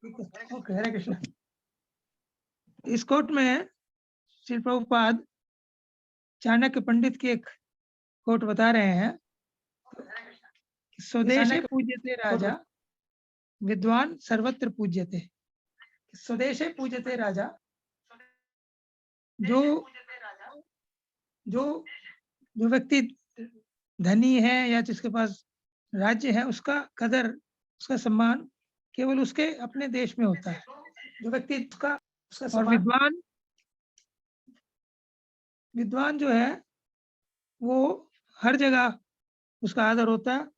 Okay, हरे कृष्ण। इस coat में श्री प्रभुपाद चाणक्य पंडित की एक कोट बता रहे हैं, स्वदेशे पूज्यते राजा विद्वान सर्वत्र पूज्यते। स्वदेशे पूज्यते राजा, जो जो जो व्यक्ति धनी है या जिसके पास राज्य है, उसका कदर, उसका सम्मान केवल उसके अपने देश में होता है। जो व्यक्ति उसका और विद्वान जो है वो हर जगह उसका आदर होता है,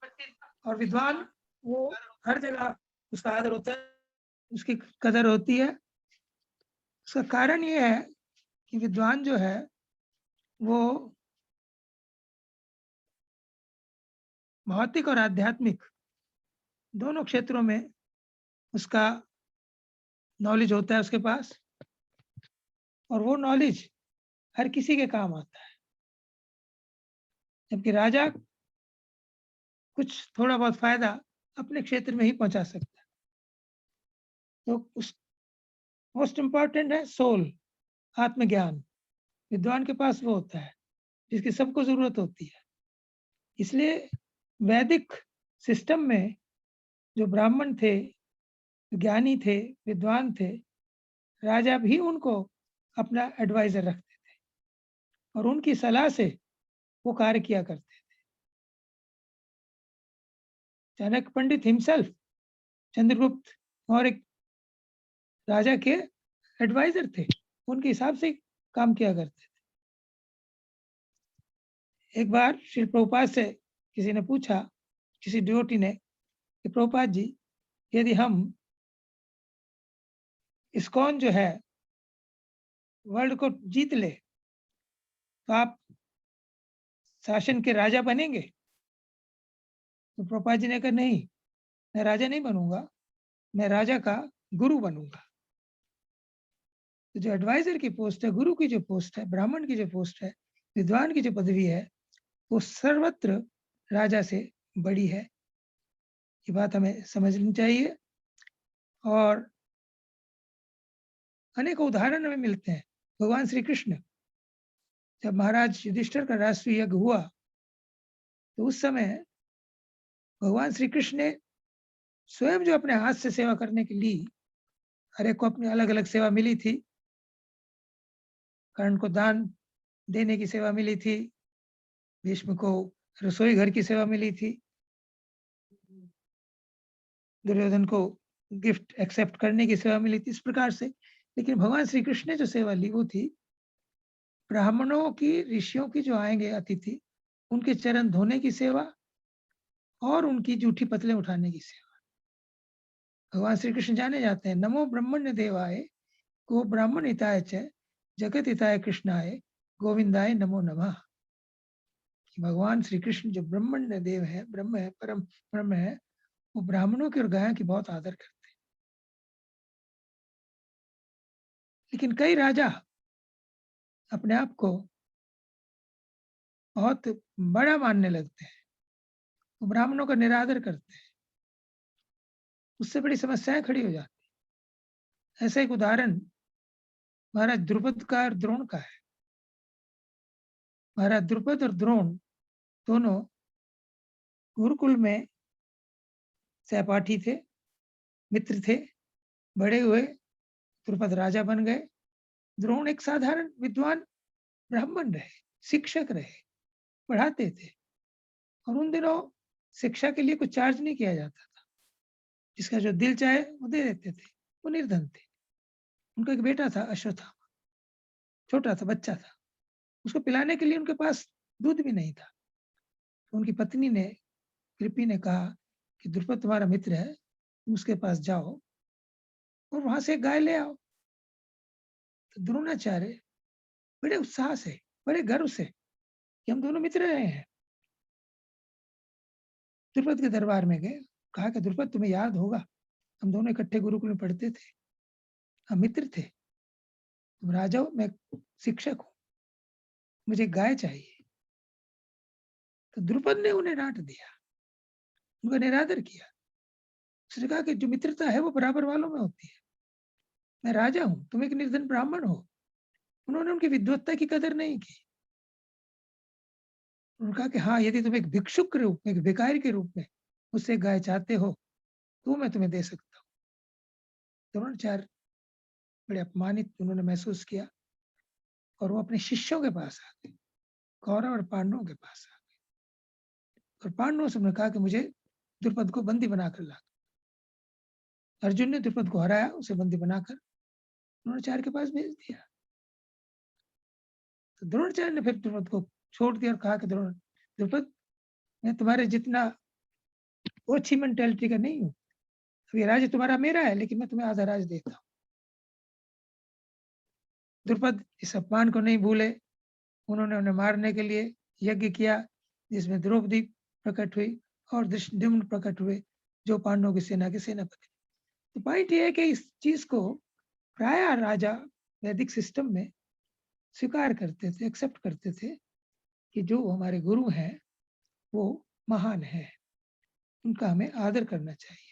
और विद्वान वो हर जगह उसका आदर होता है, उसकी कदर होती है। उसका कारण ये है कि विद्वान जो है वो भौतिक और आध्यात्मिक दोनों क्षेत्रों में उसका नॉलेज होता है उसके पास, और वो नॉलेज हर किसी के काम आता है। जबकि राजा कुछ थोड़ा बहुत फायदा अपने क्षेत्र में ही पहुंचा सकता है। तो उस मोस्ट इम्पॉर्टेंट है सोल, आत्मज्ञान। विद्वान के पास वो होता है जिसकी सबको जरूरत होती है। इसलिए वैदिक सिस्टम में जो ब्राह्मण थे, ज्ञानी थे, विद्वान थे, राजा भी उनको अपना एडवाइजर रखते थे और उनकी सलाह से वो कार्य किया करते थे। चाणक्य पंडित हिमसेल्फ चंद्रगुप्त और एक राजा के एडवाइजर थे, उनके हिसाब से काम किया करते थे। एक बार श्री प्रभुपाद से किसी ने पूछा, किसी डिवोटी ने, कि प्रभुपाद जी, यदि हम इस्कॉन जो है वर्ल्ड को जीत ले तो आप शासन के राजा बनेंगे? तो प्रभुपाद जी ने कहा, नहीं, मैं राजा नहीं बनूंगा, मैं राजा का गुरु बनूंगा। तो जो एडवाइजर की पोस्ट है, गुरु की जो पोस्ट है, ब्राह्मण की जो पोस्ट है, विद्वान की जो पदवी है, वो सर्वत्र राजा से बड़ी है। ये बात हमें समझनी चाहिए। और अनेक उदाहरण हमें मिलते हैं। भगवान श्री कृष्ण, जब महाराज युधिष्ठिर का राष्ट्रीय यज्ञ हुआ तो उस समय भगवान श्री कृष्ण ने स्वयं जो अपने हाथ से सेवा करने के लिए, हर एक को अपनी अलग अलग सेवा मिली थी। कर्ण को दान देने की सेवा मिली थी, भीष्म को रसोई घर की सेवा मिली थी, दुर्योधन को गिफ्ट एक्सेप्ट करने की सेवा मिली थी, इस प्रकार से। लेकिन भगवान श्री कृष्ण ने जो सेवा ली वो थी ब्राह्मणों की, ऋषियों की जो आएंगे अतिथि, उनके चरण धोने की सेवा और उनकी जूठी पतले उठाने की सेवा। भगवान श्री कृष्ण जाने जाते हैं, नमो ब्रह्मण्य देवाय गो ब्राह्मण हिताय च जगत हिताय कृष्णाय गोविंदाय नमो नमः। भगवान श्री कृष्ण जो ब्रह्मण्य देव है, ब्रह्म है, परम ब्रह्म है, वो ब्राह्मणों की और गायों की बहुत आदर करते हैं। लेकिन कई राजा अपने आप को बहुत बड़ा मानने लगते हैं, वो ब्राह्मणों का निरादर करते हैं, उससे बड़ी समस्याएं खड़ी हो जाती है। ऐसा एक उदाहरण महाराज द्रुपद का और द्रोण का है। महाराज द्रुपद और द्रोण दोनों गुरुकुल में सहपाठी थे, मित्र थे, बड़े हुए, द्रुपद राजा बन गए। द्रोण एक साधारण विद्वान ब्राह्मण रहे, शिक्षक रहे, पढ़ाते थे, और उन दिनों शिक्षा के लिए कुछ चार्ज नहीं किया जाता था, जिसका जो दिल चाहे वो दे देते थे, वो निर्धन थे। उनका एक बेटा था अश्वत्थामा, छोटा था, बच्चा था, उसको पिलाने के लिए उनके पास दूध भी नहीं था। तो उनकी पत्नी ने, कृपी ने कहा कि द्रुपद तुम्हारा मित्र है, तुम उसके पास जाओ और वहां से गाय ले आओ। तो द्रोणाचार्य बड़े उत्साह से, बड़े गर्व से कि हम दोनों मित्र रहे हैं, द्रुपद के दरबार में गए। कहा कि द्रुपद, तुम्हें याद होगा हम दोनों इकट्ठे गुरुकुल में पढ़ते थे, हम मित्र थे, तुम राजा हो, मैं शिक्षक हूं, मुझे गाय चाहिए। तो द्रुपद ने उन्हें डांट दिया, उनका निरादर किया। उसने कहा कि जो मित्रता है वो बराबर वालों में होती है। मैं राजा हूँ, तुम एक निर्धन ब्राह्मण हो। उन्होंने उनकी विद्वत्ता की कदर नहीं की। उन्होंने कहा कि हाँ, यदि तुम एक भिक्षुक के रूप में, एक भिखारी के रूप में मुझसे गाय चाहते हो, तो मैं तुम्हें दे सकता हूँ। द्रोणाचार्य बड़े अपमानित उन्होंने महसूस किया और वो अपने शिष्यों के पास आ गए, कौरव और पांडवों के पास आ गए और पांडवों से उन्होंने कहा कि मुझे द्रुपद को बंदी बनाकर ला। अर्जुन ने द्रुपद को हराया, उसे बंदी बनाकर द्रोणाचार्य के पास भेज दिया। तो द्रोणाचार्य ने फिर द्रुपद को छोड़ दिया और कहा कि द्रुपद, मैं तुम्हारे जितना ओछी मेंटेलिटी का नहीं हूँ। अभी राज्य तुम्हारा मेरा है, लेकिन मैं तुम्हें आधा राज्य देता हूँ। द्रुपद इस अपमान को नहीं भूले। उन्होंने उन्हें मारने के लिए यज्ञ किया, जिसमें द्रौपदी प्रकट हुई और धृष्टद्युम्न प्रकट हुए, जो पांडवों की सेना के सेनापति। तो पॉइंट ये है कि इस चीज को प्राय राजा वैदिक सिस्टम में स्वीकार करते थे, एक्सेप्ट करते थे कि जो हमारे गुरु हैं वो महान है, उनका हमें आदर करना चाहिए।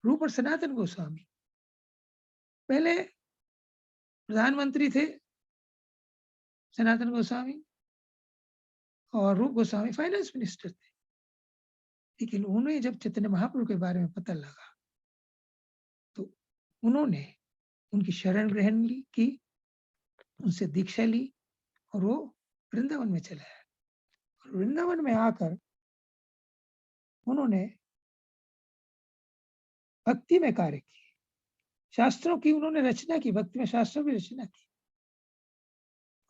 रूप और सनातन गोस्वामी पहले प्रधानमंत्री थे, सनातन गोस्वामी, और रूप गोस्वामी फाइनेंस मिनिस्टर थे। लेकिन उन्हें जब चैतन्य महाप्रभु के बारे में पता लगा तो उन्होंने उनकी शरण ग्रहण की, उनसे दीक्षा ली और वो वृंदावन में चले आए। और वृंदावन में आकर उन्होंने भक्ति में कार्य किए, शास्त्रों की उन्होंने रचना की, भक्ति में शास्त्रों की रचना की।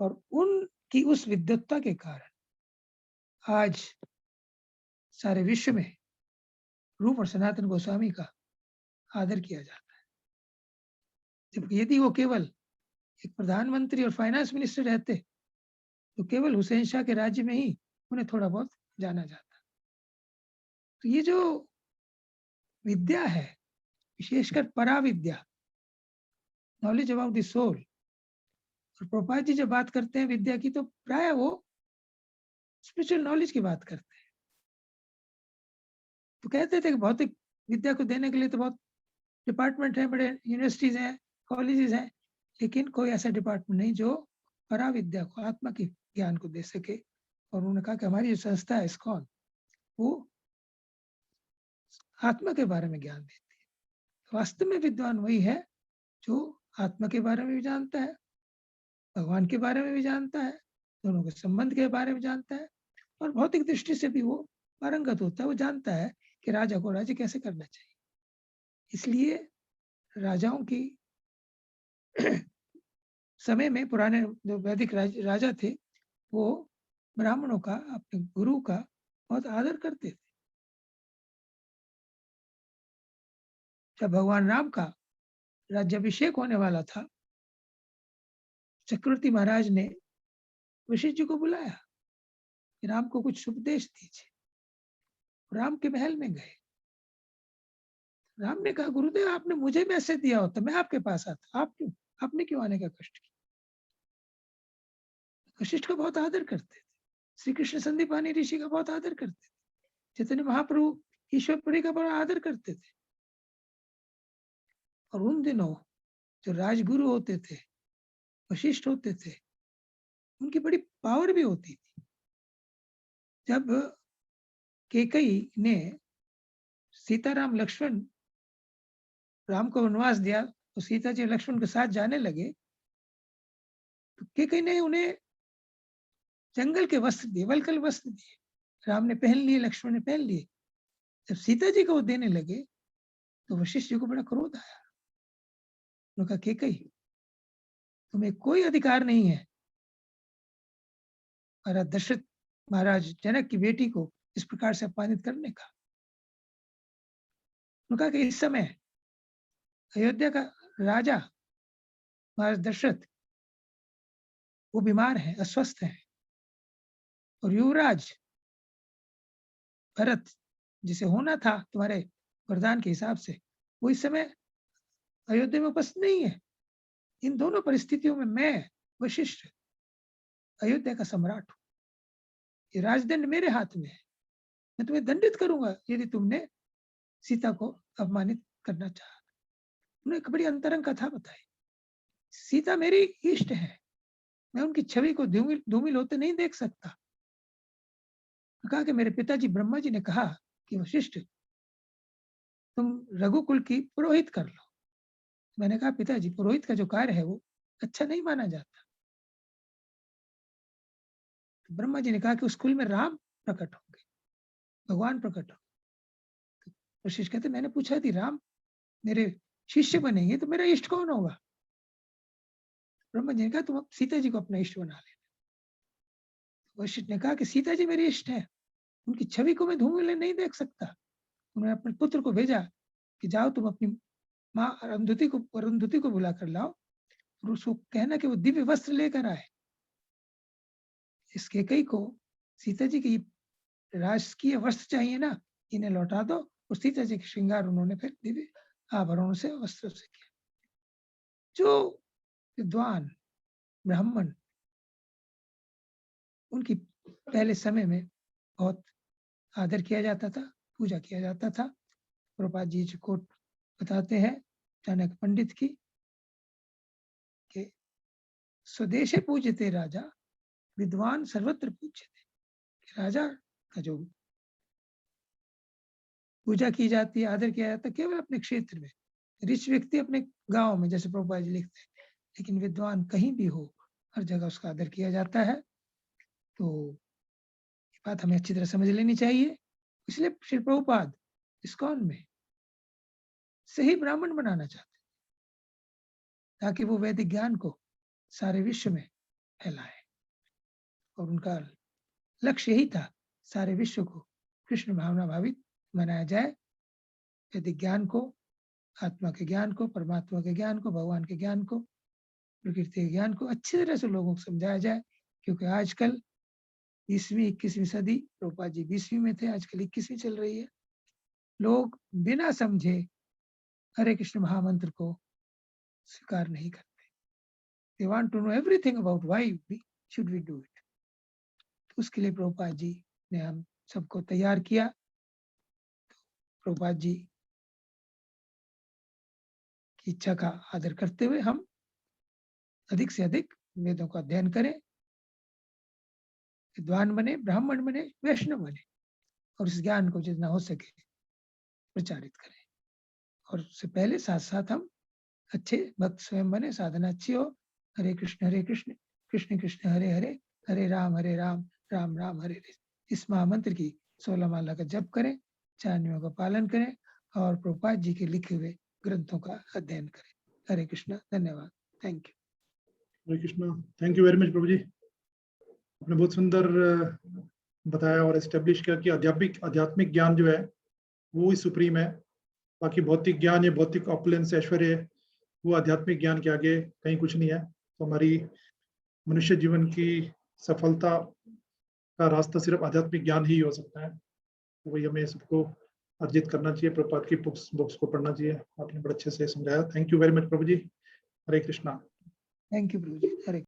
और उनकी उस विद्वत्ता के कारण आज सारे विश्व में रूप और सनातन गोस्वामी का आदर किया जाता है। जबकि यदि वो केवल एक प्रधानमंत्री और फाइनेंस मिनिस्टर रहते तो केवल हुसैन शाह के राज्य में ही उन्हें थोड़ा बहुत जाना जाता। तो ये जो विद्या है, विशेषकर paravidya, knowledge about the soul, और प्रभुपाद जी जब बात करते हैं विद्या की तो प्राय वो स्पिरिचुअल नॉलेज की बात करते हैं। तो कहते थे कि भौतिक विद्या को देने के लिए तो बहुत डिपार्टमेंट है, बड़े यूनिवर्सिटीज हैं, कॉलेजेस हैं, लेकिन कोई ऐसा डिपार्टमेंट नहीं जो पराविद्या को, आत्मा की ज्ञान को दे सके। और उन्होंने कहा कि हमारी जो संस्था है इस्कॉन, वो आत्मा के बारे में ज्ञान देती है। वास्तव में विद्वान वही है जो आत्मा के बारे में भी जानता है, भगवान के बारे में भी जानता है, दोनों के संबंध के बारे में जानता है, और भौतिक दृष्टि से भी वो पारंगत होता है। वो जानता है कि राजा को राज्य कैसे करना चाहिए। इसलिए राजाओं की समय में पुराने जो वैदिक राजा थे वो ब्राह्मणों का, अपने गुरु का बहुत आदर करते थे। जब भगवान राम का राज्याभिषेक होने वाला था, चक्रवर्ती महाराज ने वशिष्ठ जी को बुलाया कि राम को कुछ उपदेश दीजिए। राम के महल में गए। राम ने कहा, गुरुदेव आपने मुझे मैसेज दिया होता, मैं आपके पास आता, आपने क्यों आने का कष्ट किया। वशिष्ठ का बहुत आदर करते थे, श्री कृष्ण संदीपानी ऋषि का बहुत आदर करते थे, चैतन्य महाप्रभु ईश्वरपुरी का बड़ा आदर करते थे। और उन दिनों जो राजगुरु होते थे, वशिष्ठ होते थे, उनकी बड़ी पावर भी होती थी। जब कैकेयी ने सीताराम लक्ष्मण राम को वनवास दिया तो सीता जी लक्ष्मण के साथ जाने लगे, तो कैकेयी ने उन्हें जंगल के वस्त्र दिए, वलकल वस्त्र दिए। राम ने पहन लिए, लक्ष्मण ने पहन लिए। जब सीता जी को वो देने लगे तो वशिष्ठ जी को बड़ा क्रोध आया। उन्होंने कहा, कैकेयी तुम्हें कोई अधिकार नहीं है महाराज दशरथ, महाराज जनक की बेटी को इस प्रकार से अपमानित करने का। उन्होंने कहा कि इस समय अयोध्या का राजा महाराज दशरथ वो बीमार है, अस्वस्थ है, और युवराज भरत जिसे होना था तुम्हारे वरदान के हिसाब से, वो इस समय अयोध्या में उपस्थित नहीं है। इन दोनों परिस्थितियों में मैं वशिष्ठ अयोध्या का सम्राट हूं, ये राजदंड मेरे हाथ में है। मैं तुम्हें दंडित करूंगा यदि तुमने सीता को अपमानित करना चाहा। उन्होंने एक बड़ी अंतरंग कथा बताई। सीता मेरी इष्ट है, मैं उनकी छवि को धूमिल होते नहीं देख सकता। कहा कि मेरे पिताजी ब्रह्मा जी ने कहा कि वशिष्ठ तुम रघुकुल की पुरोहित कर लो। मैंने कहा पिताजी पुरोहित का जो कार्य है वो अच्छा नहीं माना जाता। तो ब्रह्मा जी ने कहा कि उस कुल में राम प्रकट होंगे, भगवान प्रकट होंगे। तो वशिष्ठ कहते मैंने पूछा थी राम मेरे शिष्य बनेंगे तो मेरा इष्ट कौन होगा? ब्रह्मा जी ने कहा तुम सीता जी को अपना इष्ट बना लेना। वशिष्ठ ने कहा कि सीता जी मेरी इष्ट है, उनकी छवि को मैं धूमिल नहीं देख सकता। उन्होंने अपने पुत्र को भेजा कि जाओ तुम अपनी माँ अरुंधति को बुला कर लाओ और उसको कहना कि वो दिव्य वस्त्र लेकर आए। इस कैकेयी को सीता जी की राजकीय वस्त्र चाहिए ना, इन्हें लौटा दो। और सीता जी के श्रृंगार उन्होंने फिर दिव्य आभरणों से वस्त्रों से किया। जो विद्वान ब्राह्मण उनकी पहले समय में बहुत आदर किया जाता था, पूजा किया जाता था। प्रभुपाद जी कोट बताते हैं चाणक्य पंडित की कि स्वदेशे पूज्यते राजा विद्वान सर्वत्र पूज्यते। राजा का जो पूजा की जाती है, आदर किया जाता है केवल अपने क्षेत्र में। ऋष व्यक्ति अपने गांव में, जैसे प्रभुपाद जी लिखते हैं, लेकिन विद्वान कहीं भी हो हर जगह उसका आदर किया जाता है। तो ये बात हमें अच्छी तरह समझ लेनी चाहिए। इसलिए श्री प्रभुपाद इस्कॉन में सही ब्राह्मण बनाना चाहते ताकि वो वैदिक ज्ञान को सारे विश्व में फैलाए। और उनका लक्ष्य यही था सारे विश्व को कृष्ण भावना भावित बनाया जाए। वैदिक ज्ञान को, आत्मा के ज्ञान को, परमात्मा के ज्ञान को, भगवान के ज्ञान को, प्रकृति के ज्ञान को अच्छी तरह से लोगों को समझाया जाए। क्योंकि आजकल 20वीं 21वीं सदी, प्रभुपाद जी 20वीं में थे, आजकल 21वीं चल रही है। लोग बिना समझे हरे कृष्ण महामंत्र को स्वीकार नहीं करते। They want to know everything about why should we do it. तो उसके लिए प्रभुपाद जी ने हम सबको तैयार किया। प्रभुपाद जी की इच्छा का आदर करते हुए हम अधिक से अधिक वेदों का अध्ययन करें, विद्वान बने, ब्राह्मण बने, वैष्णव बने और इस ज्ञान को जितना हो सके प्रचारित करें। और उससे पहले साथ साथ हम अच्छे भक्त स्वयं बने, साधना अच्छी हो। हरे कृष्ण कृष्ण कृष्ण हरे हरे, हरे राम राम राम हरे हरे, इस महामंत्र की 16 माला का जप करें, 4 नियमों का पालन करें और प्रभुपाद जी के लिखे हुए ग्रंथों का अध्ययन करें। हरे कृष्ण, धन्यवाद, thank you. Hare Krishna, thank you very much प्रभु जी। आपने बहुत सुंदर बताया और एस्टेब्लिश किया कि आध्यात्मिक ज्ञान जो है वो ही सुप्रीम है। बाकी भौतिक ज्ञान या भौतिक ऑपुलेंस, ऐश्वर्य, वो आध्यात्मिक ज्ञान के आगे कहीं कुछ नहीं है। तो हमारी मनुष्य जीवन की सफलता का रास्ता सिर्फ आध्यात्मिक ज्ञान ही हो सकता है। तो वही हमें सबको अर्जित करना चाहिए, प्रभुपाद की बुक्स को पढ़ना चाहिए। आपने बड़े अच्छे से समझाया, थैंक यू वेरी मच प्रभु जी। हरे कृष्णा। थैंक यू प्रभु जी। हरे